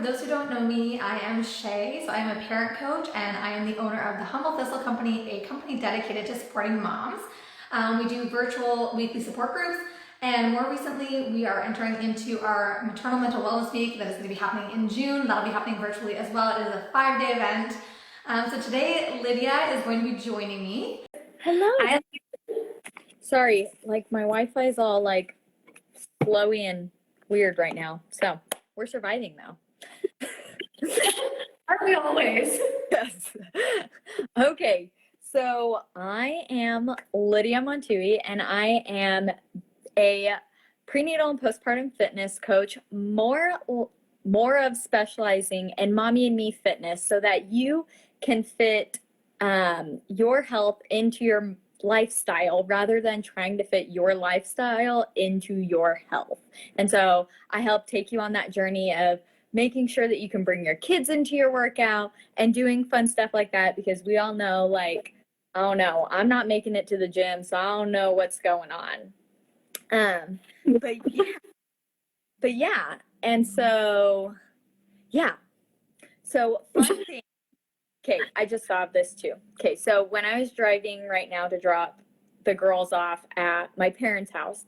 those who don't know me, I am Shay. So I am a parent coach and I am the owner of the Humble Thistle Company, a company dedicated to supporting moms. We do virtual weekly support groups, and more recently, we are entering into our maternal mental wellness week that is going to be happening in June. That'll be happening virtually as well. It is a 5-day event. So today, Lydia is going to be joining me. Hello. Sorry, like my Wi-Fi is all like flowy and weird right now. So we're surviving though. Aren't we always? Yes. Okay. So I am Lydia Montui and I am a prenatal and postpartum fitness coach, more of specializing in mommy and me fitness so that you can fit your health into your lifestyle rather than trying to fit your lifestyle into your health. And so I help take you on that journey of making sure that you can bring your kids into your workout and doing fun stuff like that, because we all know, like, oh no, I'm not making it to the gym, so I don't know what's going on. But yeah, and so yeah. So fun thing. Okay, I just thought of this too. Okay, so when I was driving right now to drop the girls off at my parents' house,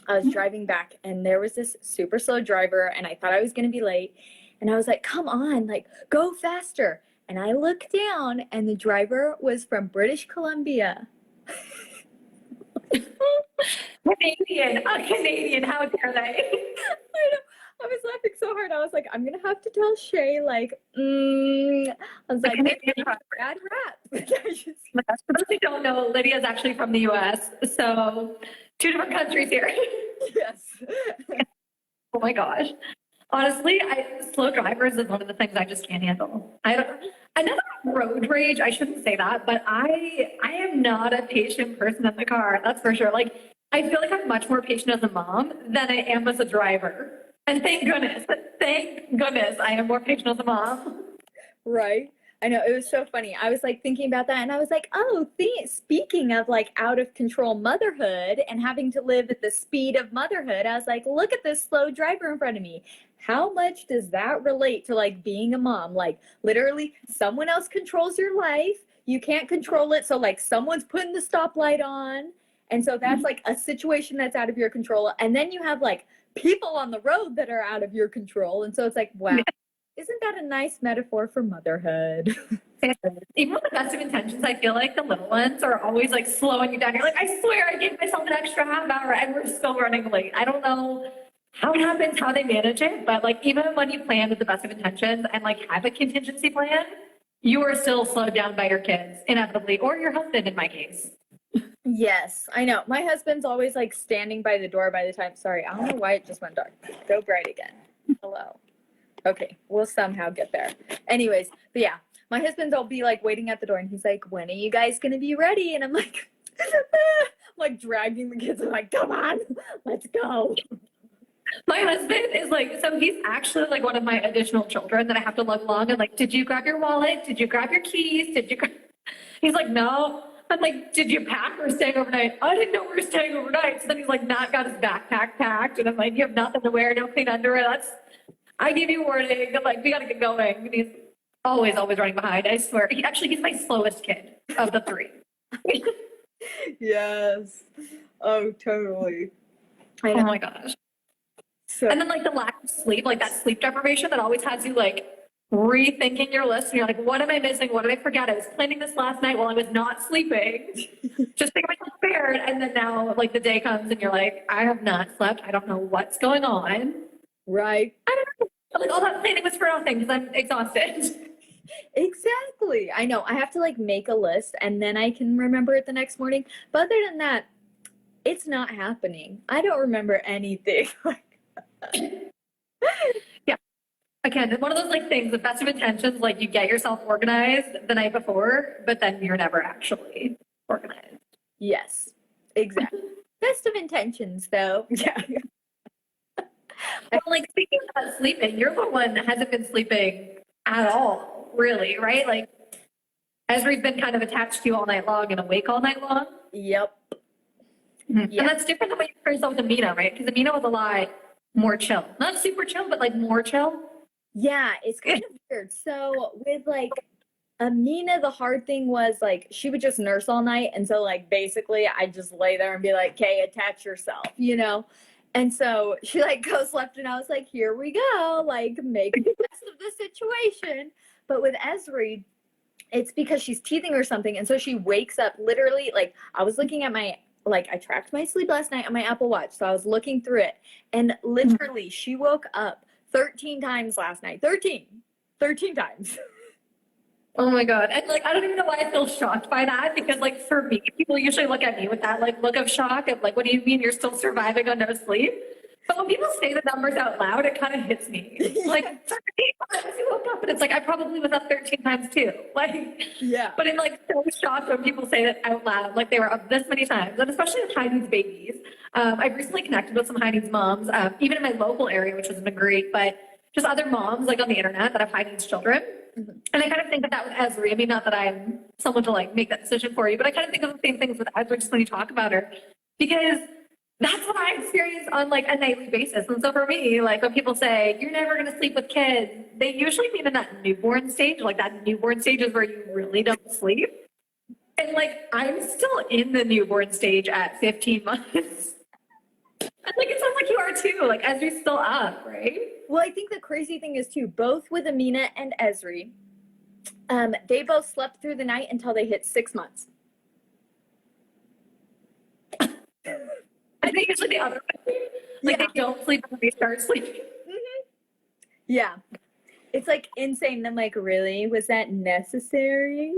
I was driving back and there was this super slow driver and I thought I was going to be late. And I was like, come on, like, go faster. And I looked down and the driver was from British Columbia. Canadian, how dare they? I was laughing so hard. I was like, I'm gonna have to tell Shay, like, I was like, bad rap. For those who don't know, Lydia is actually from the US, so 2 different countries here. Yes. Oh my gosh. Honestly, slow drivers is one of the things I just can't handle. Another road rage, I shouldn't say that, but I am not a patient person in the car, that's for sure. Like, I feel like I'm much more patient as a mom than I am as a driver. And thank goodness I am more patient as a mom. Right. I know, it was so funny. I was like thinking about that and I was like, oh, speaking of like out of control motherhood and having to live at the speed of motherhood, I was like, look at this slow driver in front of me. How much does that relate to like being a mom? Like literally someone else controls your life. You can't control it. So like someone's putting the stoplight on. And so that's like a situation that's out of your control. And then you have like people on the road that are out of your control. And so it's like, wow. Isn't that a nice metaphor for motherhood? Even with the best of intentions, I feel like the little ones are always like slowing you down. You're like, I swear I gave myself an extra half hour and we're still running late. I don't know how it happens, how they manage it, but like even when you plan with the best of intentions and like have a contingency plan, you are still slowed down by your kids inevitably, or your husband in my case. Yes, I know. My husband's always like standing by the door by the time. Sorry, I don't know why it just went dark. Go bright again. Hello. Okay, we'll somehow get there. Anyways, but yeah, my husband's will be like waiting at the door and he's like, when are you guys gonna be ready? And I'm like, I'm like dragging the kids. I'm like, come on, let's go. My husband is like, so he's actually like one of my additional children that I have to lug along and like, did you grab your wallet? Did you grab your keys? He's like, no. I'm like, did you pack or staying overnight? I didn't know we were staying overnight. So then he's like, not got his backpack packed. And I'm like, you have nothing to wear, no clean underwear. I give you warning. I'm like, we gotta get going. And he's always running behind. I swear. He's my slowest kid of the 3. Yes. Oh, totally. Oh my gosh. So, and then like the lack of sleep, like that sleep deprivation that always has you like rethinking your list. And you're like, what am I missing? What did I forget? I was planning this last night while I was not sleeping. Just think myself prepared. And then now like the day comes and you're like, I have not slept. I don't know what's going on. Right. I don't know. Like all that planning was for nothing because I'm exhausted. Exactly. I know. I have to like make a list and then I can remember it the next morning. But other than that, it's not happening. I don't remember anything. Yeah. Again, one of those like things, the best of intentions, like you get yourself organized the night before, but then you're never actually organized. Yes, exactly. Best of intentions though. Yeah. Well, like speaking about sleeping, you're the one that hasn't been sleeping at all, really, right? Like Esri's been kind of attached to you all night long and awake all night long. Yep. Mm-hmm. Yeah. And that's different than what you experienced with Amina, right? Because Amina was a lot more chill. Not super chill, but like more chill. Yeah, it's kind of weird. So with like Amina, the hard thing was like she would just nurse all night. And so like basically I just lay there and be like, okay, attach yourself, you know? And so she like goes left and I was like, here we go, like make the best of the situation. But with Esri, it's because she's teething or something. And so she wakes up literally, like I was looking at my, like I tracked my sleep last night on my Apple Watch. So I was looking through it and literally she woke up 13 times last night. 13 times. Oh my God. And like, I don't even know why I feel shocked by that because like for me, people usually look at me with that like look of shock of like, what do you mean you're still surviving on no sleep? But when people say the numbers out loud, it kind of hits me. Like 13 times you woke up and it's like, I probably was up 13 times too. Like, Yeah. but I'm like so shocked when people say that out loud, like they were up this many times, and especially with high needs babies. I've recently connected with some high needs moms, even in my local area, which has been great, but just other moms like on the internet that have high needs children. And I kind of think of that with Esri. I mean, not that I'm someone to like make that decision for you, but I kind of think of the same things with Esri just when you talk about her, because that's what I experience on like a nightly basis. And so for me, like when people say you're never going to sleep with kids, they usually mean in that newborn stage. Like that newborn stage is where you really don't sleep. And like I'm still in the newborn stage at 15 months. And like it sounds like you are too. Like Esri's still up, right? Well, I think the crazy thing is too, both with Amina and Esri, they both slept through the night until they hit 6 months. I think usually the other way. Like Yeah. they don't sleep when they start sleeping. Yeah. It's like insane. And I'm like, really? Was that necessary?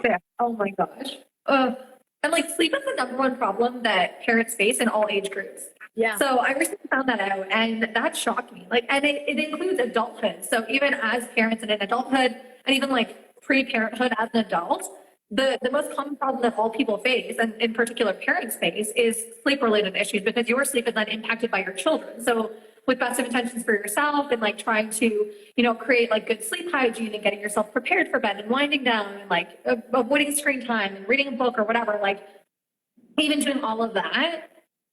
Yeah. Oh my gosh. And like sleep is the number one problem that parents face in all age groups. Yeah. So I recently found that out and that shocked me. Like, and it includes adulthood. So even as parents and in adulthood and even like pre-parenthood as an adult, the most common problem that all people face, and in particular parents face, is sleep-related issues because your sleep is then impacted by your children. So with best of intentions for yourself and like trying to, you know, create like good sleep hygiene and getting yourself prepared for bed and winding down and like avoiding screen time and reading a book or whatever, like even doing all of that,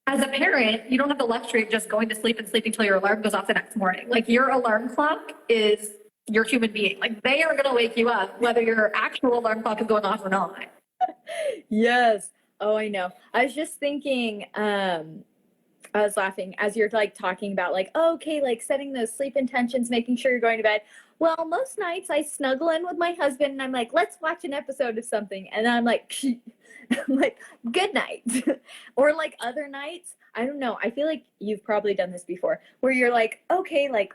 as a parent, you don't have the luxury of just going to sleep and sleeping till your alarm goes off the next morning. Like your alarm clock is your human being. Like they are going to wake you up whether your actual alarm clock is going off or not. Yes. Oh, I know. I was just thinking, I was laughing as you're like talking about like, oh, okay, like setting those sleep intentions, making sure you're going to bed. Well, most nights I snuggle in with my husband and I'm like, let's watch an episode of something. And then I'm like, I'm like, good night. Or like other nights, I don't know. I feel like you've probably done this before where you're like, okay, like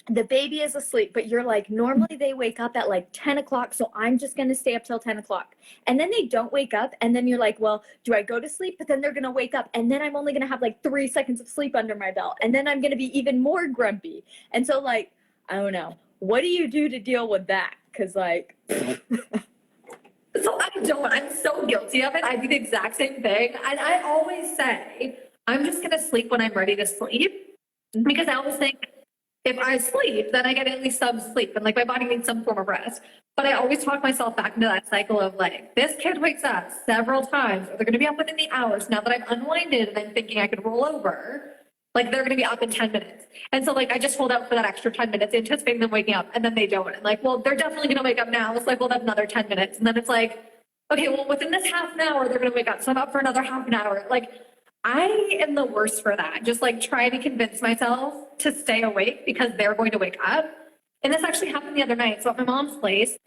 the baby is asleep, but you're like, normally they wake up at like 10 o'clock. So I'm just going to stay up till 10 o'clock. And then they don't wake up. And then you're like, well, do I go to sleep? But then they're going to wake up. And then I'm only going to have like 3 seconds of sleep under my belt. And then I'm going to be even more grumpy. And so, like, I don't know. What do you do to deal with that? Because, like, So I don't, I'm so guilty of it. I do the exact same thing. And I always say, I'm just going to sleep when I'm ready to sleep because I always think, if I sleep, then I get at least some sleep and like my body needs some form of rest. But I always talk myself back into that cycle of like, this kid wakes up several times, or they're going to be up within the hours. Now that I've unwinded and I'm thinking I could roll over, like they're going to be up in 10 minutes. And so like, I just hold out for that extra 10 minutes, anticipating them waking up, and then they don't. And like, well, they're definitely going to wake up now. It's like, well, that's another 10 minutes. And then it's like, okay, well, within this half an hour, they're going to wake up. So I'm up for another half an hour. Like, I am the worst for that. Just like trying to convince myself to stay awake because they're going to wake up. And this actually happened the other night. So at my mom's place,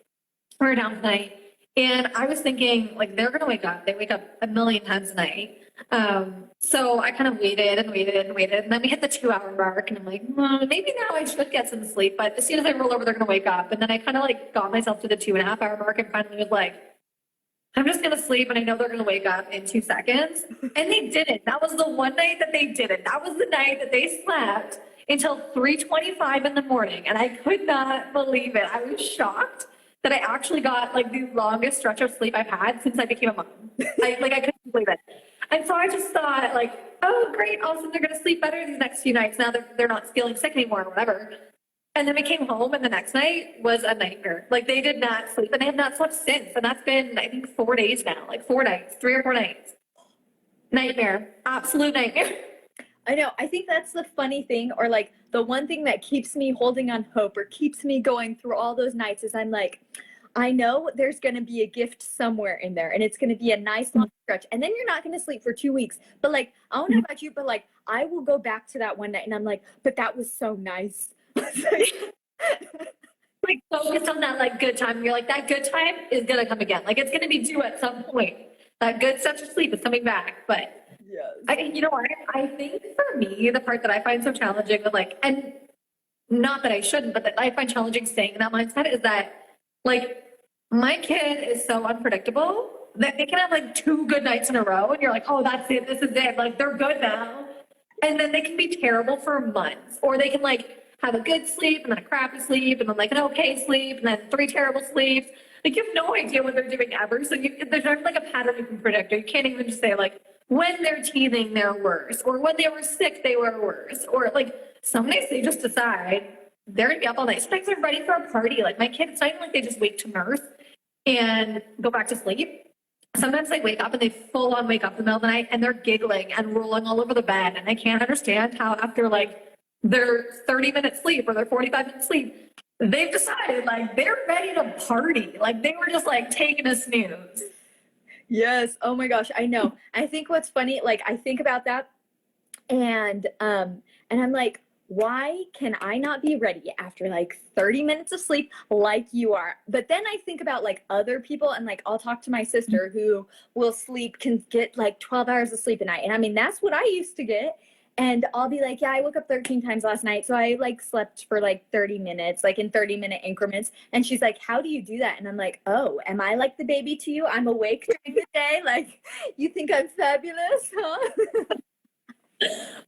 we were down tonight, and I was thinking like they're going to wake up. They wake up a million times a night. So I kind of waited and waited and waited, and then we hit the 2 hour mark, and I'm like, maybe now I should get some sleep. But as soon as I roll over, they're going to wake up. And then I kind of like got myself to the 2.5 hour mark, and finally was like, I'm just going to sleep and I know they're going to wake up in 2 seconds. And they didn't. That was the one night that they didn't. That was the night that they slept until 3:25 in the morning. And I could not believe it. I was shocked that I actually got like the longest stretch of sleep I've had since I became a mom. I couldn't believe it. And so I just thought like, oh, great. Awesome. They're going to sleep better these next few nights. Now they're not feeling sick anymore or whatever. And then we came home and the next night was a nightmare. Like they did not sleep and they have not slept since. And that's been, I think, 4 days now, like 4 nights, 3 or 4 nights. Nightmare, absolute nightmare. I know. I think that's the funny thing, or like the one thing that keeps me holding on hope or keeps me going through all those nights is I'm like, I know there's going to be a gift somewhere in there and it's going to be a nice long stretch. And then you're not going to sleep for 2 weeks. But like, I don't know about you, but like, I will go back to that one night and I'm like, but that was so nice. Like focused on that like good time. You're like, that good time is gonna come again. Like it's gonna be due at some point. That good sense of sleep is coming back. But Yes. you know what? I think for me, the part that I find so challenging with like, and not that I shouldn't, but that I find challenging staying in that mindset is that like my kid is so unpredictable that they can have like 2 good nights in a row and you're like, oh, that's it. This is it. Like they're good now. And then they can be terrible for months, or they can like have a good sleep and then a crappy sleep and then like an okay sleep and then 3 terrible sleeps. Like you have no idea what they're doing ever. So there's never like a pattern you can predict. Or you can't even just say like when they're teething, they're worse, or when they were sick, they were worse, or like some days they just decide they're gonna be up all night. Sometimes they're ready for a party. Like my kids, it's not even like they just wake to nurse and go back to sleep. Sometimes they wake up and they full on wake up in the middle of the night and they're giggling and rolling all over the bed. And I can't understand how after like their 30-minute sleep or their 45-minute sleep, they've decided like they're ready to party. Like they were just like taking a snooze. Yes. Oh my gosh, I know. I think what's funny, like I think about that and I'm like, why can I not be ready after like 30 minutes of sleep like you are? But then I think about like other people and like I'll talk to my sister who will sleep, can get like 12 hours of sleep a night. And I mean, that's what I used to get. And I'll be like, yeah, I woke up 13 times last night. So I like slept for like 30 minutes, like in 30-minute increments. And she's like, how do you do that? And I'm like, oh, am I like the baby to you? I'm awake during the day. Like, you think I'm fabulous, huh?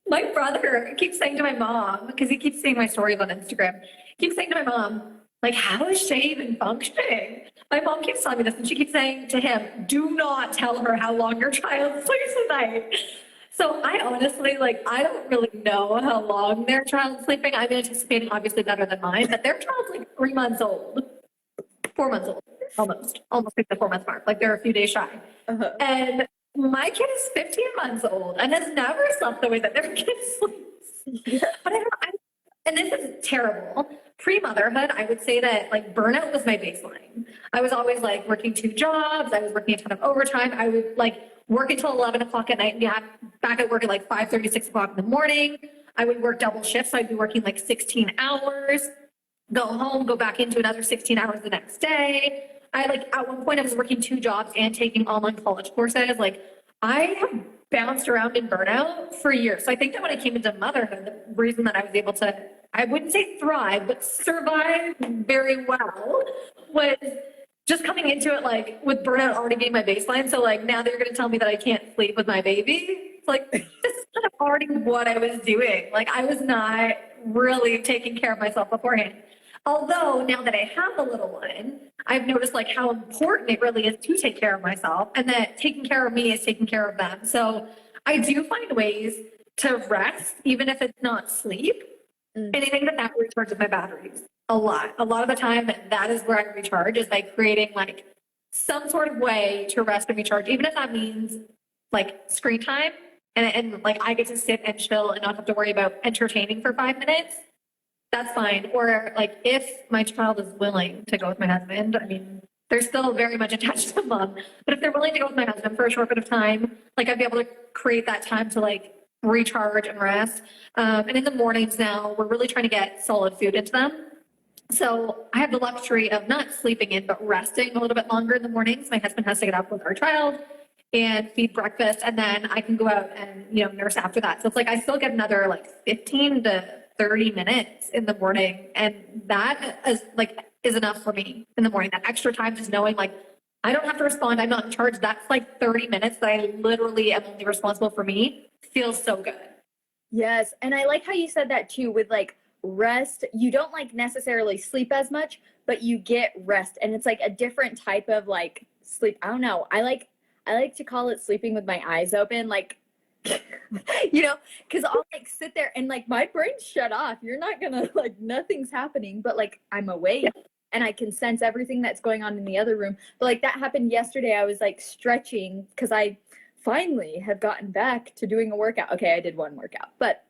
My brother keeps saying to my mom, because he keeps seeing my stories on Instagram, keeps saying to my mom, like, how is Shay even functioning? My mom keeps telling me this, and she keeps saying to him, do not tell her how long your child sleeps a night. So I honestly, like, I don't really know how long their child's sleeping. I'm anticipating obviously better than mine, but their child's like 3 months old, 4 months old, almost like the 4 month mark. Like they're a few days shy. Uh-huh. And my kid is 15 months old and has never slept the way that their kid sleeps. Yeah. But and this is terrible. Pre-motherhood, I would say that like burnout was my baseline. I was always like working 2 jobs. I was working a ton of overtime. I would like work until 11 o'clock at night and be back at work at like 5:30, 6 o'clock in the morning. I would work double shifts. So I'd be working like 16 hours, go home, go back into another 16 hours the next day. I like at one point I was working 2 jobs and taking online college courses. Like I have bounced around in burnout for years. So I think that when I came into motherhood, the reason that I was able to, I wouldn't say thrive, but survive very well was just coming into it like with burnout already being my baseline. So like now they're going to tell me that I can't sleep with my baby. It's like this is kind of already what I was doing. Like I was not really taking care of myself beforehand. Although now that I have a little one, I've noticed like how important it really is to take care of myself and that taking care of me is taking care of them. So I do find ways to rest, even if it's not sleep. Mm. And I think that that recharges my batteries a lot. A lot of the time, that is where I recharge is by creating like some sort of way to rest and recharge, even if that means like screen time and like I get to sit and chill and not have to worry about entertaining for 5 minutes. That's fine. Or like if my child is willing to go with my husband, I mean, they're still very much attached to mom. But if they're willing to go with my husband for a short bit of time, like I'd be able to create that time to like recharge and rest. And in the mornings now, we're really trying to get solid food into them. So I have the luxury of not sleeping in, but resting a little bit longer in the mornings. My husband has to get up with our child and feed breakfast, and then I can go out and, you know, nurse after that. So it's like I still get another like 15 to 30 minutes in the morning. And that is enough for me in the morning. That extra time just knowing like I don't have to respond. I'm not in charge. That's like 30 minutes that I literally am only responsible for me. Feels so good. Yes. And I like how you said that too with like rest. You don't like necessarily sleep as much, but you get rest. And it's like a different type of like sleep. I don't know. I like to call it sleeping with my eyes open. Like, you know, because I'll like sit there and like my brain's shut off. You're not gonna like nothing's happening, but like I'm awake and I can sense everything that's going on in the other room. But like that happened yesterday. I was like stretching because I finally have gotten back to doing a workout. Okay, I did one workout, but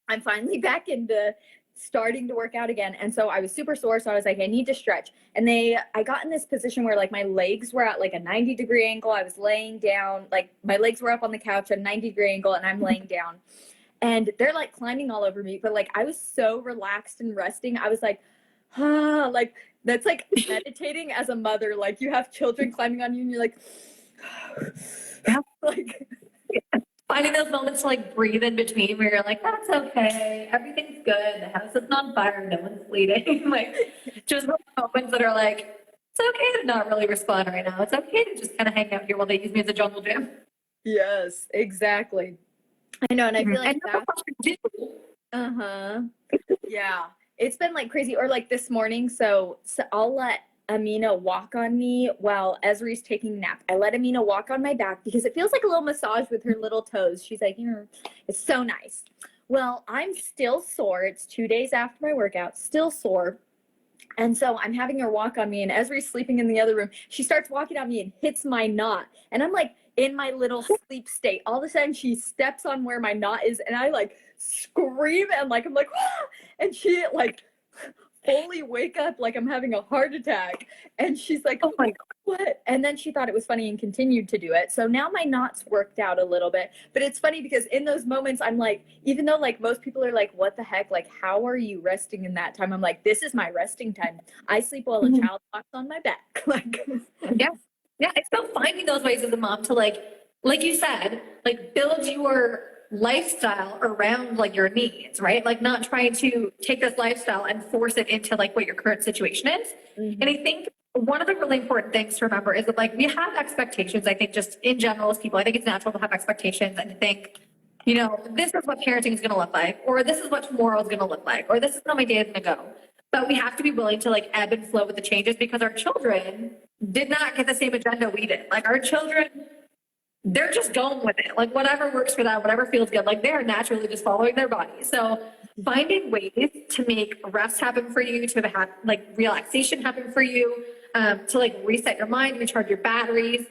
I'm finally back into starting to work out again. And so I was super sore. So I was like, I need to stretch. And I got in this position where like my legs were at like a 90-degree angle. I was laying down, like my legs were up on the couch at a 90-degree angle and I'm laying down. And they're like climbing all over me. But like I was so relaxed and resting. I was like, like that's like meditating as a mother. Like you have children climbing on you and you're like, like Finding those moments to like breathe in between where you're like, that's okay, everything's good, the house isn't on fire, no one's bleeding. Like just those moments that are like, it's okay to not really respond right now. It's okay to just kind of hang out here while they use me as a jungle gym. yes, exactly. I know, and I feel like And that's what you do. uh-huh. Yeah. It's been like crazy. Or like this morning, so I'll let Amina walk on me while Esri's taking a nap. I let Amina walk on my back because it feels like a little massage with her little toes. She's like, it's so nice. Well, I'm still sore. It's 2 days after my workout, still sore. And so I'm having her walk on me, and Esri's sleeping in the other room. She starts walking on me and hits my knot. And I'm like in my little sleep state. All of a sudden, she steps on where my knot is, and I like scream and like I'm like, ah! And she like fully wake up like I'm having a heart attack. And she's like, Oh my God. what? And then she thought it was funny and continued to do it. So now my knots worked out a little bit. But it's funny because in those moments, I'm like, even though like most people are like, what the heck? Like, how are you resting in that time? I'm like, this is my resting time. I sleep while a child walks on my back. Like, Yeah. Yeah. It's about finding those ways as a mom to like you said, like build your lifestyle around like your needs, right? Like not trying to take this lifestyle and force it into like what your current situation is. mm-hmm. And I think one of the really important things to remember is that like we have expectations. I think just in general as people, I think it's natural to have expectations and to think, this is what parenting is going to look like, or this is what tomorrow is going to look like, or this is how my day is going to go. But we have to be willing to like ebb and flow with the changes because our children did not get the same agenda we did. Like our children, they're just going with it. Like whatever works for them, whatever feels good, like they're naturally just following their body. So finding ways to make rest happen for you, to have like relaxation happen for you, to like reset your mind, recharge your batteries,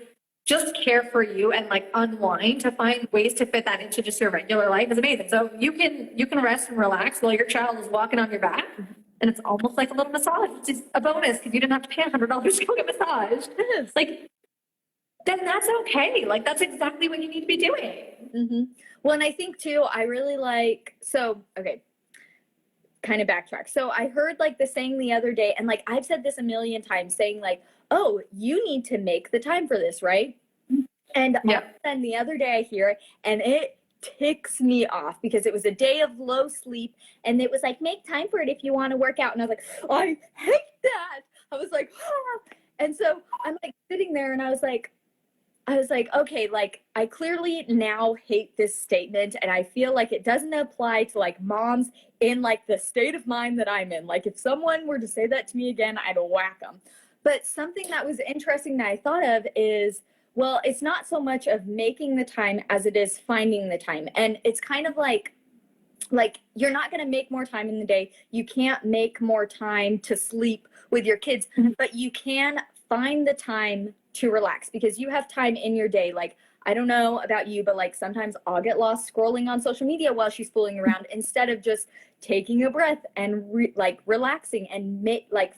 just care for you and like unwind, to find ways to fit that into just your regular life is amazing. So you can rest and relax while your child is walking on your back. And it's almost like a little massage. It's just a bonus because you didn't have to pay $100 to go get massaged. Like, then that's okay. Like, that's exactly what you need to be doing. Mm-hmm. Well, and I think too, I really okay, kind of backtrack. So I heard like the saying the other day, and like I've said this a million times, saying like, oh, you need to make the time for this, right? And yeah. Then the other day I hear it, and it ticks me off because it was a day of low sleep, and it was like, make time for it if you want to work out. And I was like, I hate that. I was like, ah. And so I'm like sitting there, and I was like, okay, like I clearly now hate this statement, and I feel like it doesn't apply to like moms in like the state of mind that I'm in. Like if someone were to say that to me again, I'd whack them. But something that was interesting that I thought of is, well, it's not so much of making the time as it is finding the time. And it's kind of like you're not going to make more time in the day. You can't make more time to sleep with your kids, but you can find the time to relax because you have time in your day. Like, I don't know about you, but like sometimes I'll get lost scrolling on social media while she's fooling around instead of just taking a breath and relaxing and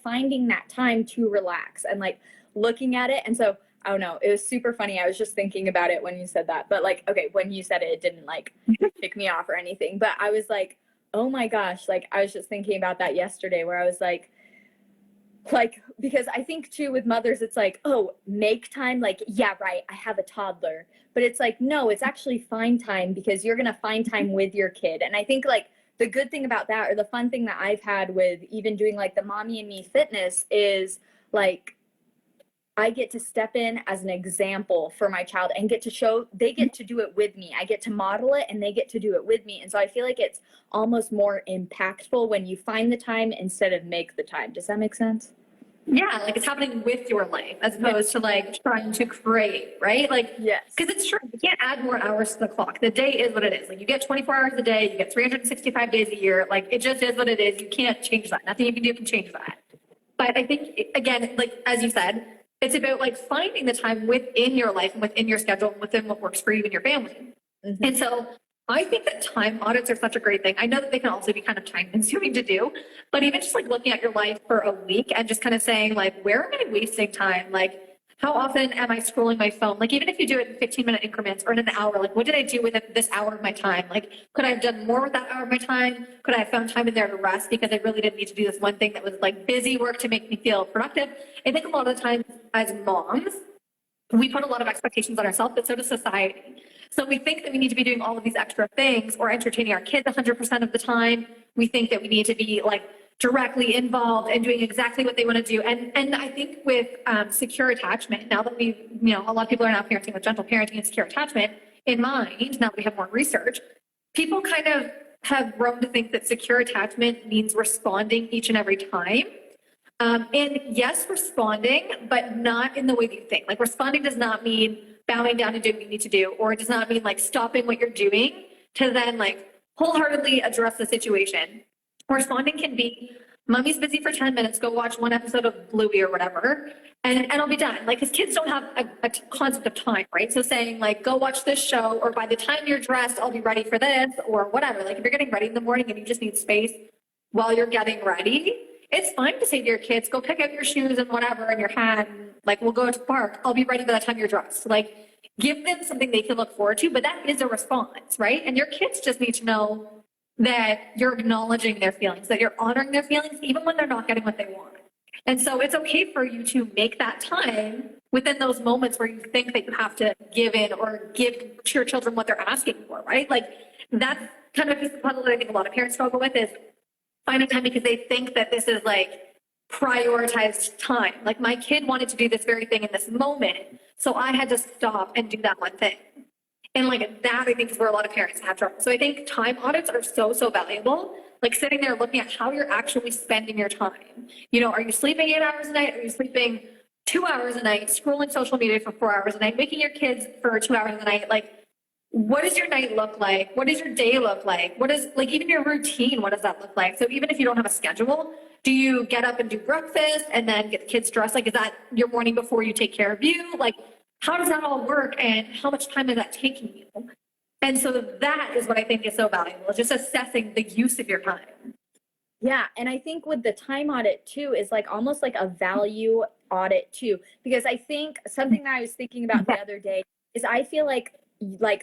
finding that time to relax and like looking at it. And so I don't know, it was super funny. I was just thinking about it when you said that, but like, okay, when you said it, it didn't like kick me off or anything, but I was like, oh my gosh, like I was just thinking about that yesterday where I was like, because I think too with mothers, it's like, oh, make time. Like, yeah, right, I have a toddler. But it's like, no, it's actually find time because you're going to find time with your kid. And I think like the good thing about that, or the fun thing that I've had with even doing like the Mommy and Me fitness is like, I get to step in as an example for my child and they get to do it with me. I get to model it and they get to do it with me. And so I feel like it's almost more impactful when you find the time instead of make the time. Does that make sense? Yeah, like it's happening with your life as opposed to like trying to create, right? Like, yes, because it's true, you can't add more hours to the clock. The day is what it is. Like you get 24 hours a day, you get 365 days a year. Like it just is what it is. You can't change that. Nothing you can do can change that. But I think, again, like as you said, It's about like finding the time within your life and within your schedule and within what works for you and your family. Mhm. And so I think that time audits are such a great thing. I know that they can also be kind of time consuming to do, but even just like looking at your life for a week and just kind of saying like, where am I wasting time? Like, how often am I scrolling my phone? Like, even if you do it in 15-minute increments or in an hour, like, what did I do with this hour of my time? Like, could I have done more with that hour of my time? Could I have found time in there to rest because I really didn't need to do this one thing that was like busy work to make me feel productive? I think a lot of the times as moms, we put a lot of expectations on ourselves, but so does society. So we think that we need to be doing all of these extra things or entertaining our kids 100% of the time. We think that we need to be like directly involved and doing exactly what they want to do. And I think with secure attachment, now that a lot of people are now parenting with gentle parenting and secure attachment in mind, now that we have more research, people kind of have grown to think that secure attachment means responding each and every time. And yes, responding, but not in the way that you think. Like responding does not mean bowing down and doing what you need to do, or it does not mean like stopping what you're doing to then like wholeheartedly address the situation. Responding can be, mommy's busy for 10 minutes, go watch one episode of Bluey or whatever, and I'll be done. Like, because kids don't have a concept of time, right? So saying like, go watch this show, or by the time you're dressed, I'll be ready for this, or whatever. Like if you're getting ready in the morning and you just need space while you're getting ready, it's fine to say to your kids, go pick out your shoes and whatever and your hat, and like we'll go to the park. I'll be ready by the time you're dressed. Like give them something they can look forward to, but that is a response, right? And your kids just need to know that you're acknowledging their feelings, that you're honoring their feelings, even when they're not getting what they want. And so it's okay for you to make that time within those moments where you think that you have to give in or give to your children what they're asking for, right? Like that's kind of a piece of the puzzle that I think a lot of parents struggle with is finding time because they think that this is like prioritized time. Like my kid wanted to do this very thing in this moment, so I had to stop and do that one thing. And like that, I think is where a lot of parents have trouble. So I think time audits are so, so valuable. Like sitting there looking at how you're actually spending your time. You know, are you sleeping 8 hours a night? Are you sleeping 2 hours a night, scrolling social media for 4 hours a night, making your kids for 2 hours a night? Like, what does your night look like? What does your day look like? What is like even your routine? What does that look like? So even if you don't have a schedule, do you get up and do breakfast and then get the kids dressed? Like, is that your morning before you take care of you? Like, how does that all work and how much time is that taking you? And so that is what I think is so valuable, just assessing the use of your time. Yeah, and I think with the time audit too is like almost like a value audit too, because I think something that I was thinking about the other day is I feel like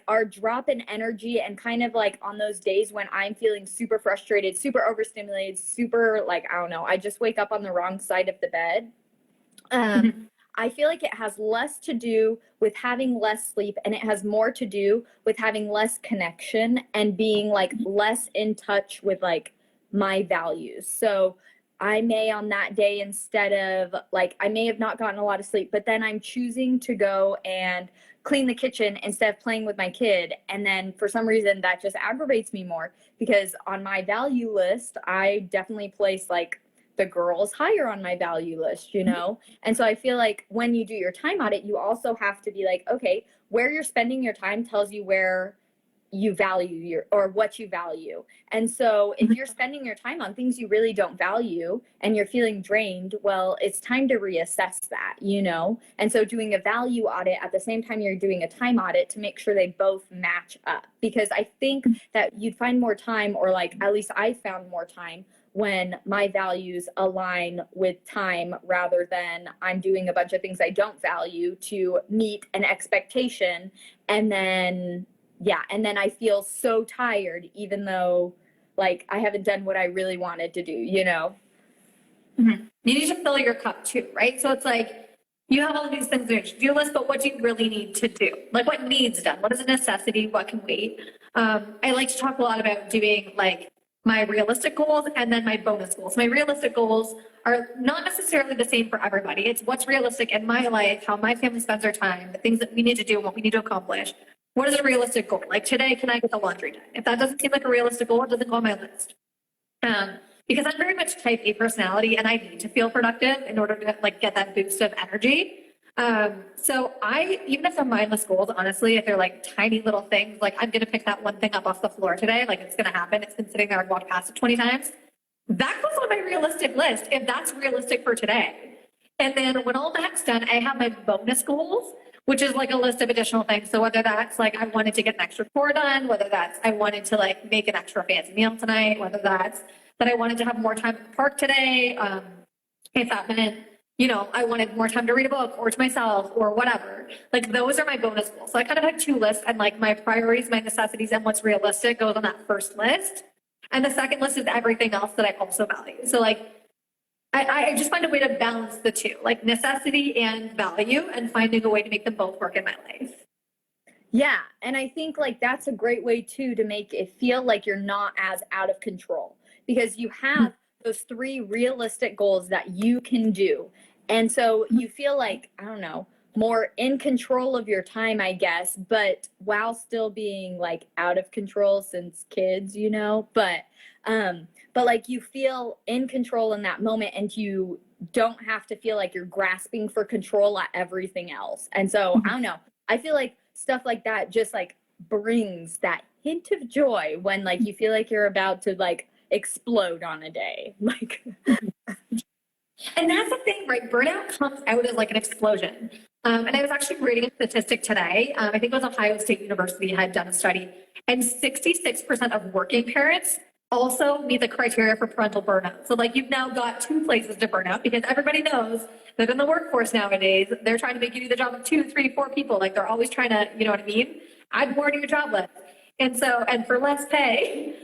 our drop in energy and kind of like on those days when I'm feeling super frustrated, super overstimulated, super like I don't know, I just wake up on the wrong side of the bed. I feel like it has less to do with having less sleep and it has more to do with having less connection and being like less in touch with like my values. So I may on that day, instead of like, I may have not gotten a lot of sleep, but then I'm choosing to go and clean the kitchen instead of playing with my kid. And then for some reason that just aggravates me more because on my value list, I definitely place like the girls higher on my value list, you know? And so I feel like when you do your time audit, you also have to be like, okay, where you're spending your time tells you where you value your or what you value. And so if you're spending your time on things you really don't value and you're feeling drained, well, it's time to reassess that, you know? And so doing a value audit at the same time you're doing a time audit to make sure they both match up. Because I think that you'd find more time, or like at least I found more time when my values align with time rather than I'm doing a bunch of things I don't value to meet an expectation. And then I feel so tired, even though like I haven't done what I really wanted to do, you know? You need to fill your cup too, right? So it's like you have all these things on your to-do list, but what do you really need to do? Like what needs done? What is a necessity? What can wait? I like to talk a lot about doing like my realistic goals and then my bonus goals. My realistic goals are not necessarily the same for everybody. It's what's realistic in my life, how my family spends their time, the things that we need to do and what we need to accomplish. What is a realistic goal? Like today, can I get the laundry done? If that doesn't seem like a realistic goal, it doesn't go on my list. Because I'm very much type A personality and I need to feel productive in order to like get that boost of energy. So even if they're mindless goals, honestly, if they're like tiny little things, like I'm going to pick that one thing up off the floor today, like it's going to happen. It's been sitting there. I've walked past it 20 times. That goes on my realistic list if that's realistic for today. And then when all that's done, I have my bonus goals, which is like a list of additional things. So whether that's like I wanted to get an extra chore done, whether that's I wanted to like make an extra fancy meal tonight, whether that's that I wanted to have more time at the park today, if that meant, you know, I wanted more time to read a book or to myself or whatever. Like those are my bonus goals. So I kind of had two lists, and like my priorities, my necessities, and what's realistic goes on that first list. And the second list is everything else that I also value. So like I just find a way to balance the two, like necessity and value, and finding a way to make them both work in my life. Yeah, and I think like that's a great way too to make it feel like you're not as out of control, because you have those three realistic goals that you can do. And so you feel like, I don't know, more in control of your time, I guess, but while still being like out of control since kids, you know, but like you feel in control in that moment, and you don't have to feel like you're grasping for control at everything else. And so I don't know, I feel like stuff like that just like brings that hint of joy when like you feel like you're about to like explode on a day. Like, And that's the thing, right? Burnout comes out as like an explosion. And I was actually reading a statistic today. I think it was Ohio State University had done a study, and 66% of working parents also meet the criteria for parental burnout. So like you've now got two places to burn out, because everybody knows that in the workforce nowadays, they're trying to make you do the job of 2, 3, 4 people. Like they're always trying to, you know what I mean? Add more to your job list. And so, and for less pay.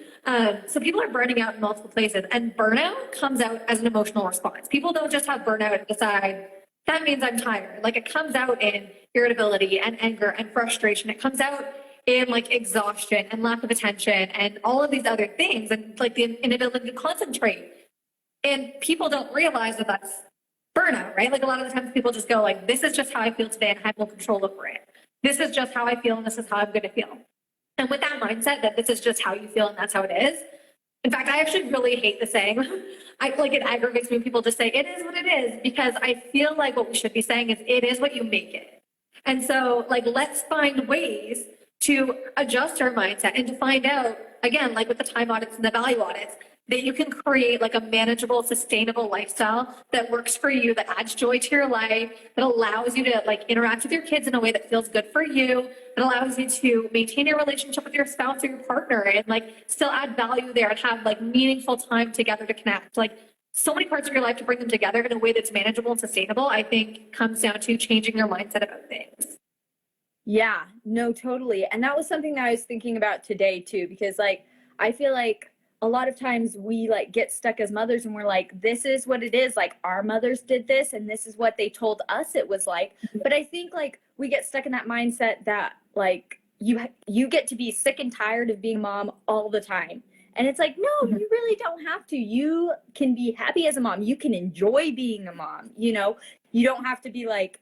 So people are burning out in multiple places, and burnout comes out as an emotional response. People don't just have burnout and decide, that means I'm tired. Like it comes out in irritability and anger and frustration. It comes out in like exhaustion and lack of attention and all of these other things, and like the inability to concentrate. And people don't realize that that's burnout, right? Like a lot of the times people just go like, this is just how I feel today and I have no control over it. This is just how I feel and this is how I'm going to feel. And with that mindset that this is just how you feel and that's how it is. In fact, I actually really hate the saying. I like it aggravates me when people just say it is what it is, because I feel like what we should be saying is it is what you make it. And so like let's find ways to adjust our mindset and to find out, again, like with the time audits and the value audits, that you can create like a manageable, sustainable lifestyle that works for you, that adds joy to your life, that allows you to like interact with your kids in a way that feels good for you, that allows you to maintain your relationship with your spouse or your partner and like still add value there and have like meaningful time together to connect. Like so many parts of your life to bring them together in a way that's manageable and sustainable, I think comes down to changing your mindset about things. yeah, no, totally. And that was something that I was thinking about today too, because like I feel like a lot of times we like get stuck as mothers and we're like, this is what it is. Like our mothers did this and this is what they told us it was like. But I think like we get stuck in that mindset that like you get to be sick and tired of being a mom all the time. And it's like, no, you really don't have to. You can be happy as a mom. You can enjoy being a mom. You know, you don't have to be like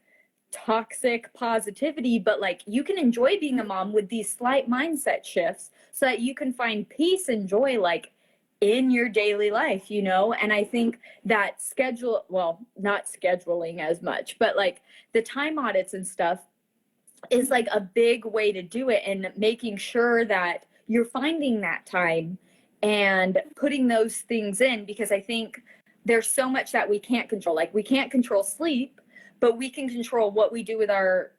toxic positivity, but like you can enjoy being a mom with these slight mindset shifts so that you can find peace and joy like in your daily life, you know? And I think that well, not scheduling as much, but like the time audits and stuff is like a big way to do it, and making sure that you're finding that time and putting those things in, because I think there's so much that we can't control. Like we can't control sleep, but we can control what we do with our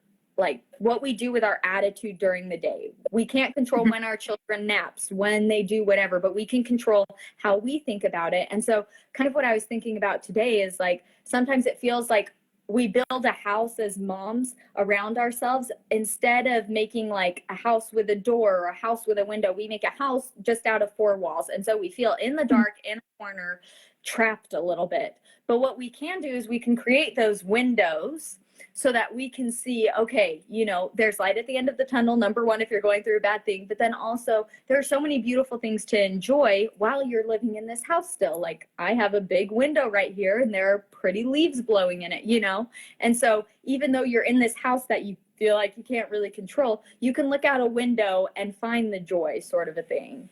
attitude during the day. We can't control when our children naps, when they do whatever, but we can control how we think about it. And so kind of what I was thinking about today is like sometimes it feels like we build a house as moms around ourselves instead of making like a house with a door or a house with a window. We make a house just out of 4 walls, and so we feel in the dark in a corner, trapped a little bit. But what we can do is we can create those windows so that we can see, okay, you know, there's light at the end of the tunnel, number one, if you're going through a bad thing, but then also there are so many beautiful things to enjoy while you're living in this house still. Like I have a big window right here and there are pretty leaves blowing in it, you know? And so even though you're in this house that you feel like you can't really control, you can look out a window and find the joy, sort of a thing.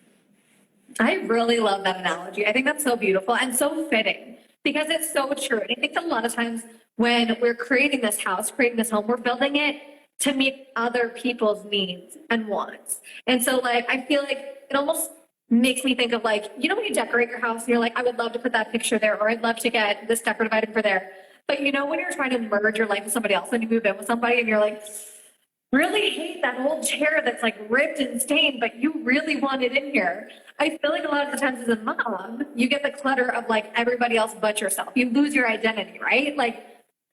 I really love that analogy. I think that's so beautiful and so fitting, because it's so true. And I think that a lot of times when we're creating this house, creating this home, we're building it to meet other people's needs and wants. And so like, I feel like it almost makes me think of like, you know, when you decorate your house and you're like, I would love to put that picture there, or I'd love to get this decorative item for there. But you know, when you're trying to merge your life with somebody else, when you move in with somebody and you're like, really hate that old chair that's like ripped and stained, but you really want it in here. I feel like a lot of the times as a mom, you get the clutter of like everybody else but yourself. You lose your identity, right? Like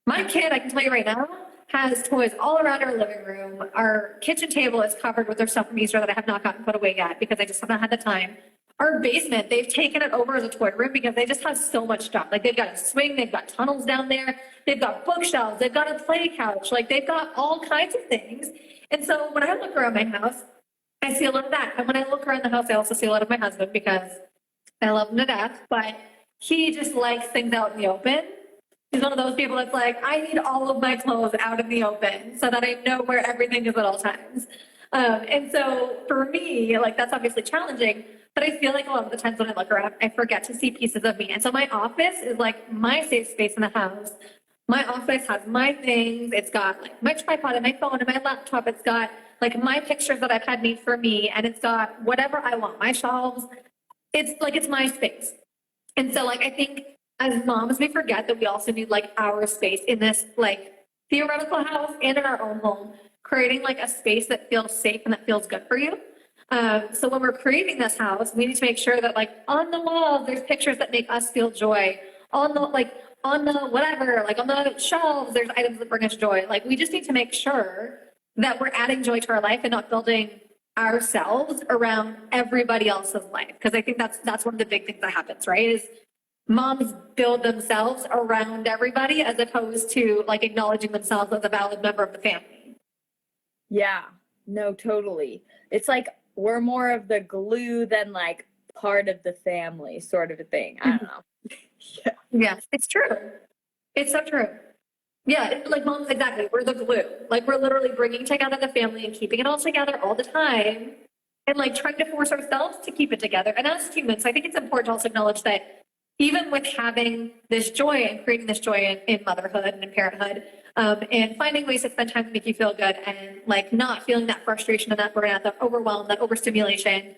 my kid, I can tell you right now, has toys all around our living room. Our kitchen table is covered with their stuff from Easter that I have not gotten put away yet because I just haven't had the time. Our basement, they've taken it over as a toy room because they just have so much stuff. Like they've got a swing, they've got tunnels down there, they've got bookshelves, they've got a play couch, like they've got all kinds of things. And so when I look around my house, I see a lot of that. And when I look around the house, I also see a lot of my husband because I love him to death, but he just likes things out in the open. He's one of those people that's like, I need all of my clothes out in the open so that I know where everything is at all times. And so for me, like that's obviously challenging, but I feel like a lot of the times when I look around, I forget to see pieces of me. And so my office is like my safe space in the house. My office has my things. It's got like my tripod and my phone and my laptop. It's got like my pictures that I've had made for me. And it's got whatever I want, my shelves. It's like, it's my space. And so like, I think as moms, we forget that we also need like our space in this like theoretical house and in our own home, creating like a space that feels safe and that feels good for you. So when we're creating this house, we need to make sure that like on the walls, there's pictures that make us feel joy. On the whatever, like on the shelves, there's items that bring us joy. Like we just need to make sure that we're adding joy to our life and not building ourselves around everybody else's life. Because I think that's one of the big things that happens, right? Is moms build themselves around everybody as opposed to like acknowledging themselves as a valid member of the family. Yeah, no, totally. It's like we're more of the glue than like part of the family sort of a thing. I don't know. Yeah. Yes, it's true. It's so true. Yeah, like moms, exactly. We're the glue. Like we're literally bringing together the family and keeping it all together all the time and like trying to force ourselves to keep it together. And as humans, I think it's important to also acknowledge that even with having this joy and creating this joy in motherhood and in parenthood, and finding ways to spend time to make you feel good and like not feeling that frustration and that burnout, that overwhelm, that overstimulation.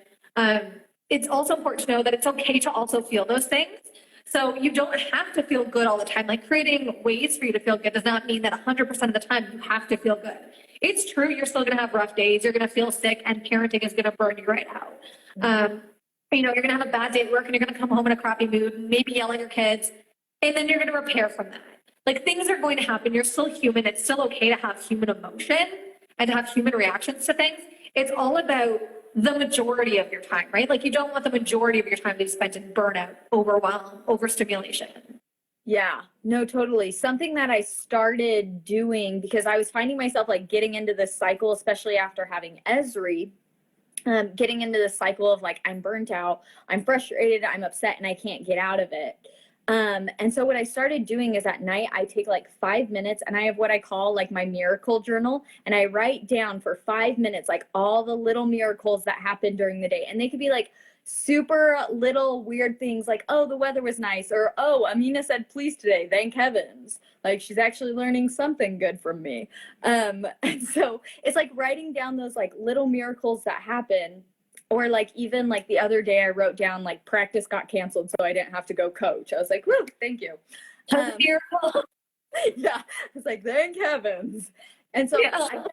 It's also important to know that it's okay to also feel those things. So you don't have to feel good all the time. Like creating ways for you to feel good does not mean that 100% of the time you have to feel good. It's true, you're still going to have rough days. You're going to feel sick and parenting is going to burn you right out. You know, you're going to have a bad day at work and you're going to come home in a crappy mood, maybe yell at your kids, and then you're going to repair from that. Like things are going to happen. You're still human. It's still okay to have human emotion and to have human reactions to things. It's all about the majority of your time, right? Like you don't want the majority of your time to be spent in burnout, overwhelm, overstimulation. Yeah, no, totally. Something that I started doing because I was finding myself like getting into this cycle, especially after having Esri, getting into the cycle of like, I'm burnt out, I'm frustrated, I'm upset, and I can't get out of it. And so what I started doing is at night, I take like 5 minutes and I have what I call like my miracle journal. And I write down for 5 minutes, like all the little miracles that happened during the day. And they could be like super little weird things like, oh, the weather was nice. Or, oh, Amina said, please today, thank heavens. Like she's actually learning something good from me. And so it's like writing down those like little miracles that happen. Or like even like the other day I wrote down like practice got canceled so I didn't have to go coach. I was like, whoo, thank you. Miracle. Yeah, I was like, thank heavens. And so Yeah.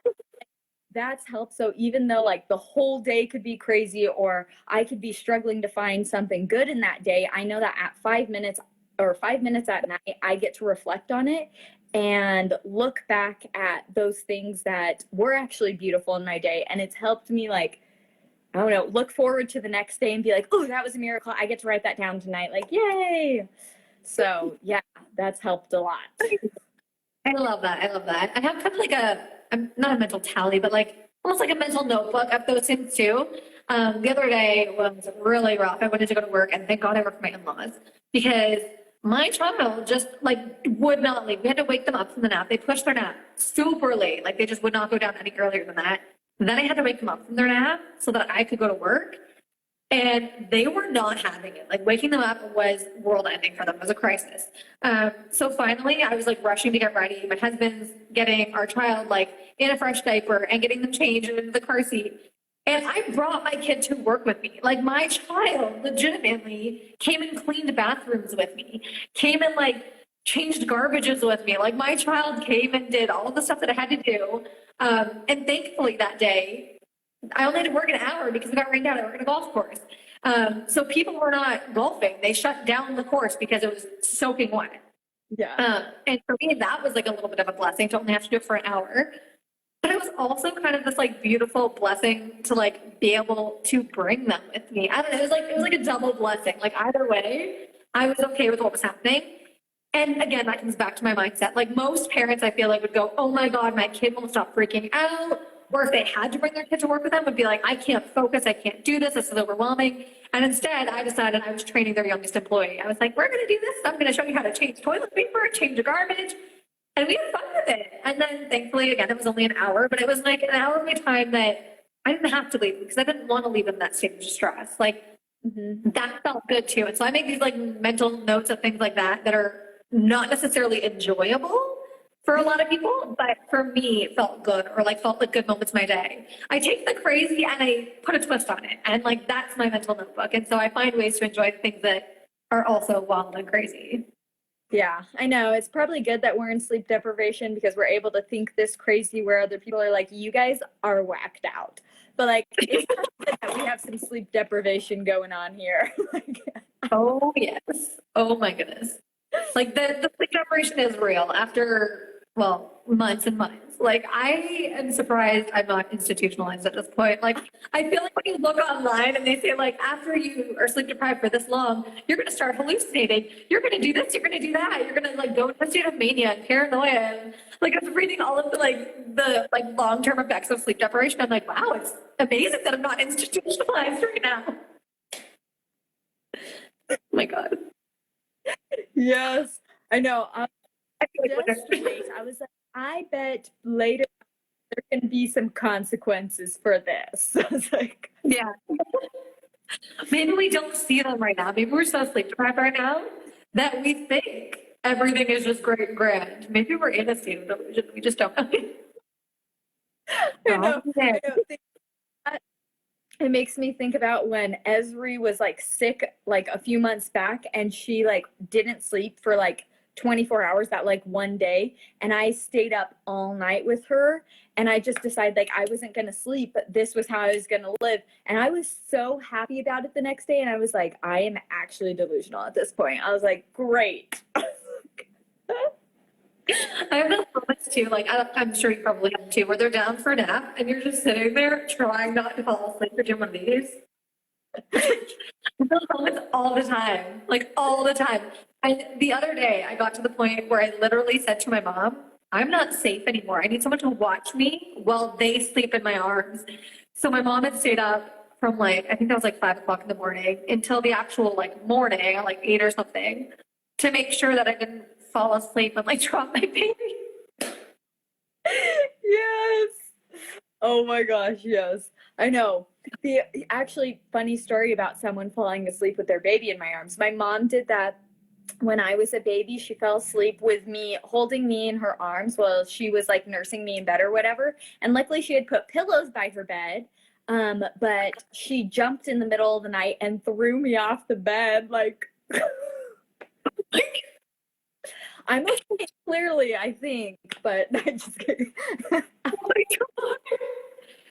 that's helped. So even though like the whole day could be crazy or I could be struggling to find something good in that day, I know that at 5 minutes or 5 minutes at night, I get to reflect on it and look back at those things that were actually beautiful in my day. And it's helped me like, I don't know, look forward to the next day and be like, oh, that was a miracle. I get to write that down tonight. Like, yay. So yeah, that's helped a lot. I love that. I love that. I have kind of like I'm not a mental tally, but like almost like a mental notebook of those things too. The other day was really rough. I wanted to go to work and thank God I work for my in-laws because my child just like would not leave. We had to wake them up from the nap. They pushed their nap super late. Like they just would not go down any earlier than that. And then I had to wake them up from their nap so that I could go to work. And they were not having it. Like waking them up was world ending for them. It was a crisis. So finally I was like rushing to get ready. My husband's getting our child like in a fresh diaper and getting them changed into the car seat. And I brought my kid to work with me. Like my child legitimately came and cleaned bathrooms with me, came and like changed garbages with me. Like my child came and did all of the stuff that I had to do. And thankfully that day, I only had to work an hour because it got rained out. I work at a golf course. So people were not golfing. They shut down the course because it was soaking wet. Yeah. And for me, that was like a little bit of a blessing to only have to do it for an hour. But it was also kind of this like beautiful blessing to like be able to bring them with me. I don't know. It was like a double blessing. Like either way, I was okay with what was happening. And again, that comes back to my mindset. Like most parents, I feel like would go, "Oh my God, my kid will stop freaking out." Or if they had to bring their kid to work with them, would be like, "I can't focus. I can't do this. This is overwhelming." And instead, I decided I was training their youngest employee. I was like, "We're going to do this. I'm going to show you how to change toilet paper, change the garbage." And we had fun with it. And then thankfully, again, it was only an hour, but it was like an hour of my time that I didn't have to leave because I didn't want to leave in that state of distress. Like that felt good too. And so I make these like mental notes of things like that that are not necessarily enjoyable for a lot of people, but for me, it felt good or like felt like good moments in my day. I take the crazy and I put a twist on it. And like that's my mental notebook. And so I find ways to enjoy the things that are also wild and crazy. Yeah, I know. It's probably good that we're in sleep deprivation because we're able to think this crazy where other people are like, you guys are whacked out. But like, it's good that we have some sleep deprivation going on here. Like, Oh, yes. Oh, my goodness. Like the sleep deprivation is real after, well, months and months. Like I am surprised I'm not institutionalized at this point. Like I feel like when you look online and they say like after you are sleep deprived for this long, you're going to start hallucinating. You're going to do this. You're going to do that. You're going to like go into a state of mania and paranoia. And, like I'm reading all of the long-term effects of sleep deprivation. I'm like, wow, it's amazing that I'm not institutionalized right now. Oh my God. yes, I know. I feel like Just wait. I was like, I bet later there can be some consequences for this. I was like, yeah. Maybe we don't see them right now. Maybe we're so sleep deprived right now that we think everything is just great and grand. Maybe we're in a state of delusion. We just don't know. I know. I know. It makes me think about when Esri was like sick like a few months back and she like didn't sleep for like 24 hours that like one day, and I stayed up all night with her, and I just decided like I wasn't going to sleep, but this was how I was going to live, and I was so happy about it the next day, and I was like, I am actually delusional at this point. I was like, great. I have those moments too, like I'm sure you probably have too, where they're down for a nap and you're just sitting there trying not to fall asleep or do one of these. Those moments all the time, like all the time. And the other day, I got to the point where I literally said to my mom, "I'm not safe anymore. I need someone to watch me while they sleep in my arms." So my mom had stayed up from like, I think that was like 5 o'clock in the morning until the actual like morning, at like 8 or something, to make sure that I didn't fall asleep and like drop my baby. Yes. Oh my gosh, yes. I know. The actually funny story about someone falling asleep with their baby in my arms. My mom did that when I was a baby. She fell asleep with me holding me in her arms while she was like nursing me in bed or whatever. And luckily she had put pillows by her bed. But she jumped in the middle of the night and threw me off the bed like I'm okay, clearly, I think, but I just kidding. Oh my God.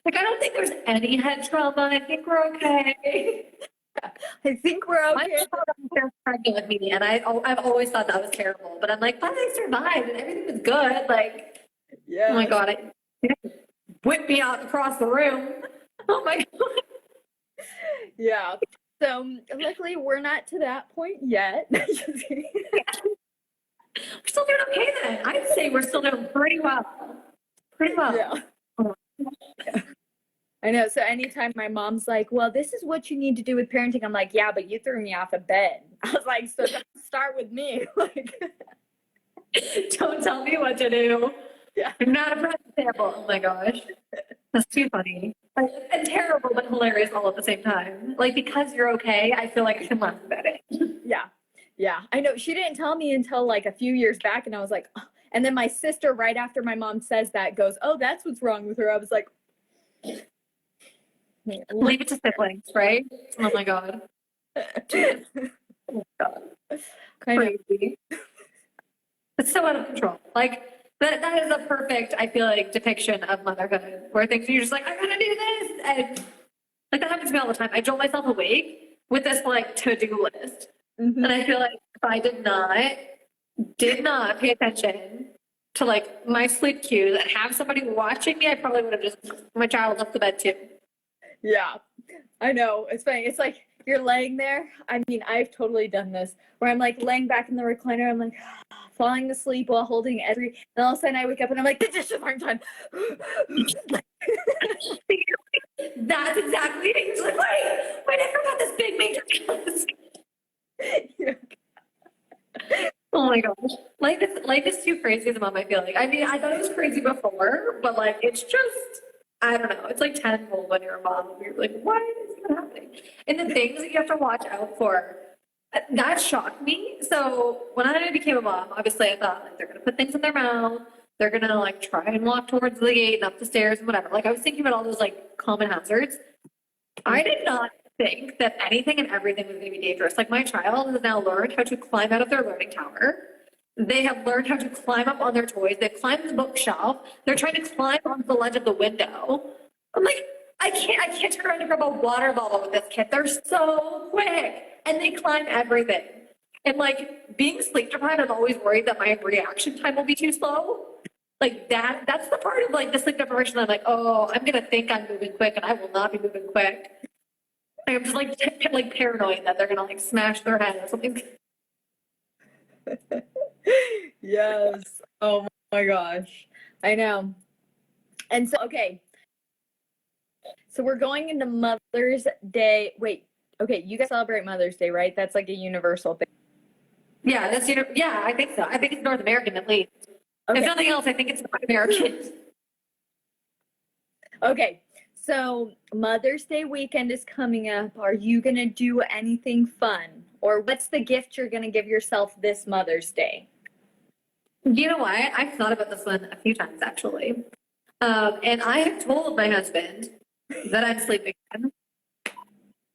Like, I don't think there's any head trauma. I think we're okay. I think we're My okay. mom pregnant with me, and I've always thought that was terrible. But I'm like, but I survived, and everything was good. Like, Yeah. oh my God, it whipped me out across the room. Oh my God. Yeah. So luckily we're not to that point yet. We're still doing okay then. I'd say we're still doing pretty well. Pretty well. Yeah. I know. So anytime my mom's like, well, this is what you need to do with parenting, I'm like, yeah, but you threw me off a bed. I was like, so don't start with me. Like, don't tell me what to do. Yeah. I'm not a prime example. Oh my gosh. That's too funny. Like, and terrible, but hilarious all at the same time. Like, because you're okay, I feel like I can laugh about it. Yeah. Yeah. I know. She didn't tell me until like a few years back. And I was like, oh. And then my sister, right after my mom says that, goes, oh, that's what's wrong with her. I was like, leave it to siblings, right? Oh my God. Oh my God. Crazy. It's so out of control. Like that is a perfect, I feel like, depiction of motherhood, where things you're just like, I gotta do this. And like that happens to me all the time. I jolt myself awake with this like to-do list. And I feel like if I did not pay attention to like my sleep cues and have somebody watching me, I probably would have just my child left the bed too. Yeah, I know. It's funny. It's like you're laying there. I mean, I've totally done this where I'm like laying back in the recliner. I'm like falling asleep while holding every, and all of a sudden I wake up and I'm like, the dishes aren't done. That's exactly it. It's like, wait, I forgot this big major task. Oh my gosh. Life is too crazy as a mom, I feel like. I mean, I thought it was crazy before, but like it's just, I don't know. It's like tenfold when you're a mom. You're like, why is that happening? And the things that you have to watch out for, that shocked me. So when I became a mom, obviously I thought like they're gonna put things in their mouth, they're gonna like try and walk towards the gate and up the stairs and whatever. Like I was thinking about all those like common hazards. I did not think that anything and everything was going to be dangerous. Like my child has now learned how to climb out of their learning tower. They have learned how to climb up on their toys. They've climbed the bookshelf. They're trying to climb onto the ledge of the window. I'm like, I can't turn around and grab a water bottle with this kid. They're so quick and they climb everything. And like being sleep deprived, I'm always worried that my reaction time will be too slow. Like that's the part of like the sleep deprivation. I'm like, oh, I'm going to think I'm moving quick and I will not be moving quick. I'm just like paranoid that they're gonna like smash their head or something. Yes. Oh my gosh. I know. And so, okay. So we're going into Mother's Day. Wait, okay, you guys celebrate Mother's Day, right? That's like a universal thing. Yeah, yeah, I think so. I think it's North American at least. Okay. If nothing else, I think it's North American. Okay. So Mother's Day weekend is coming up. Are you going to do anything fun? Or what's the gift you're going to give yourself this Mother's Day? You know what? I've thought about this one a few times actually. And I have told my husband that I'm sleeping in.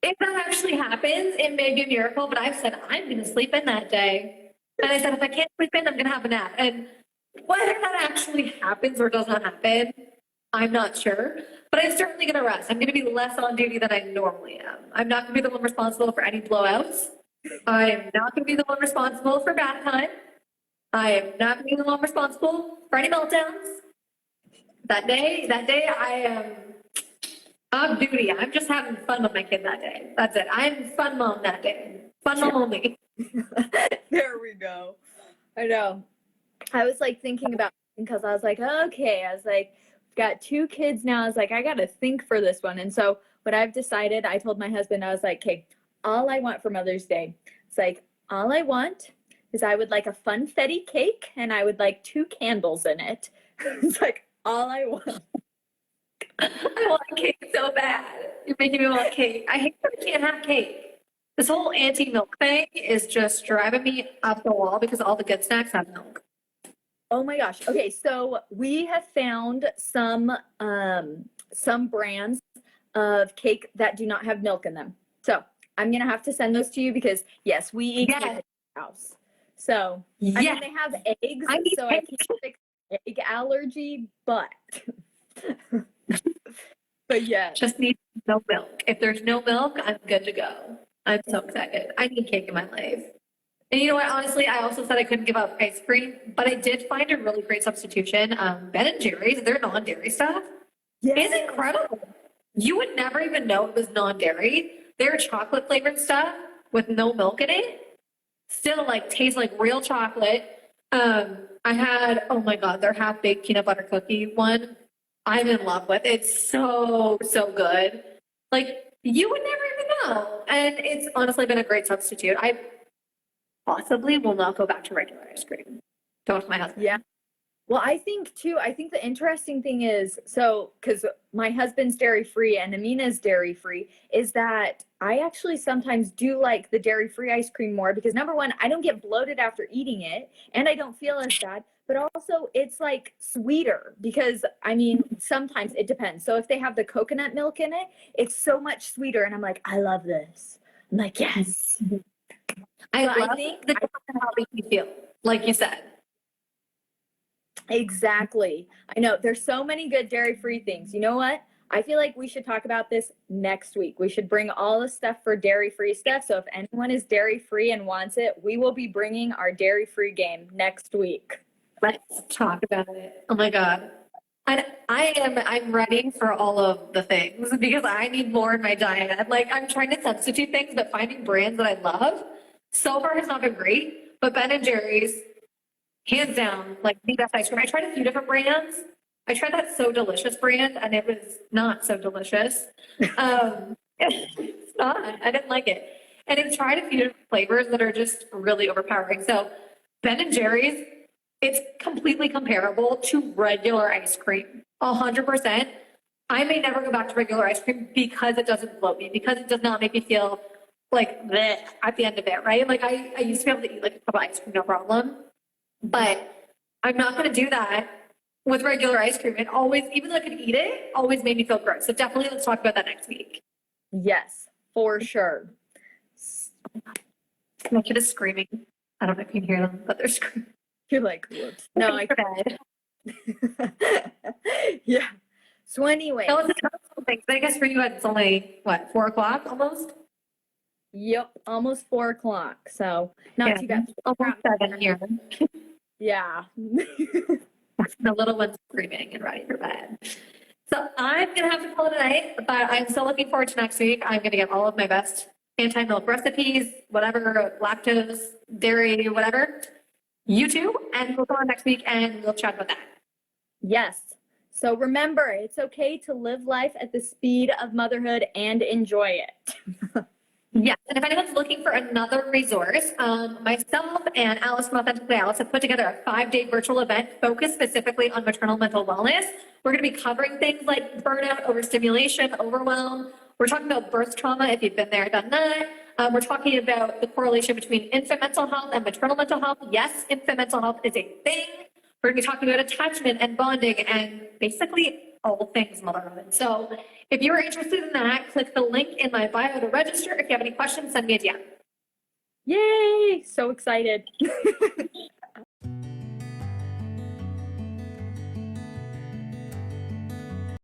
If that actually happens, it may be a miracle, but I've said I'm going to sleep in that day. And I said, if I can't sleep in, I'm going to have a nap. And whether that actually happens or does not happen, I'm not sure, but I'm certainly going to rest. I'm going to be less on duty than I normally am. I'm not going to be the one responsible for any blowouts. I am not going to be the one responsible for bath time. I am not going to be the one responsible for any meltdowns. That day, I am off duty. I'm just having fun with my kid that day. That's it. I'm fun mom that day. Fun mom only. There we go. I know. I was like thinking about, because I was like, okay, I was like, got 2 kids now. I was like, I got to think for this one. And so what I've decided, I told my husband, I was like, okay, all I want for Mother's Day, it's like, all I want is I would like a funfetti cake and I would like 2 candles in it. It's like, all I want. I want cake so bad. You're making me want cake. I hate that I can't have cake. This whole anti-milk thing is just driving me up the wall because all the good snacks have milk. Oh my gosh. Okay, so we have found some brands of cake that do not have milk in them. So I'm gonna have to send those to you because yes, we eat cake in the house. So I mean they have eggs, so I can't fix egg allergy, but but yeah. Just need no milk. If there's no milk, I'm good to go. I'm so excited. I need cake in my life. And you know what? Honestly, I also said I couldn't give up ice cream, but I did find a really great substitution. Ben and Jerry's, their non-dairy stuff is incredible. You would never even know it was non-dairy. Their chocolate flavored stuff with no milk in it still like tastes like real chocolate. I had, oh my God, their half-baked peanut butter cookie one. I'm in love with. It's so, so good. Like you would never even know. And it's honestly been a great substitute. I possibly will not go back to regular ice cream. Don't my husband. Yeah. Well, I think too, I think the interesting thing is, so, because my husband's dairy-free and Amina's dairy-free, is that I actually sometimes do like the dairy-free ice cream more because number one, I don't get bloated after eating it and I don't feel as bad, but also it's like sweeter because, I mean, sometimes it depends. So if they have the coconut milk in it, it's so much sweeter and I'm like, I love this. I'm like, yes. I think the how makes you feel, like you said. Exactly. I know there's so many good dairy-free things. You know what? I feel like we should talk about this next week. We should bring all the stuff for dairy-free stuff. So if anyone is dairy-free and wants it, we will be bringing our dairy-free game next week. Let's talk about it. Oh my God. And I'm ready for all of the things because I need more in my diet. Like I'm trying to substitute things, but finding brands that I love so far has not been great. But Ben and Jerry's, hands down, like the best ice cream. I tried a few different brands. I tried that So Delicious brand and it was not so delicious. It's not. I didn't like it. And I've tried a few different flavors that are just really overpowering. So Ben and Jerry's, it's completely comparable to regular ice cream. 100%. I may never go back to regular ice cream because it doesn't bloat me, because it does not make me feel like bleh at the end of it, right? Like I used to be able to eat like a cup of ice cream, no problem. But I'm not going to do that with regular ice cream. It always, even though I could eat it, always made me feel gross. So definitely let's talk about that next week. Yes, for sure. My kid is screaming. I don't know if you can hear them, but they're screaming. You're like, whoops. No, I can't. Yeah. So anyway. No, it's things. But I guess for you, it's only, what, 4 o'clock almost? Yep, almost 4 o'clock. So not too bad. Almost 7 here. Yeah. The little one's screaming and ready for bed. So I'm going to have to call it a night, but I'm still looking forward to next week. I'm going to get all of my best anti-milk recipes, whatever, lactose, dairy, whatever. You too, and we'll go on next week and we'll chat about that. Yes. So remember, it's okay to live life at the speed of motherhood and enjoy it. Yes, and if anyone's looking for another resource, myself and Alice from Authentically Alice have put together a 5-day virtual event focused specifically on maternal mental wellness. We're going to be covering things like burnout, overstimulation, overwhelm. We're talking about birth trauma, if you've been there, done that. We're talking about the correlation between infant mental health and maternal mental health. Yes, infant mental health is a thing. We're going to be talking about attachment and bonding and basically all things motherhood. So if you're interested in that, click the link in my bio to register. If you have any questions, send me a DM. Yay! So excited.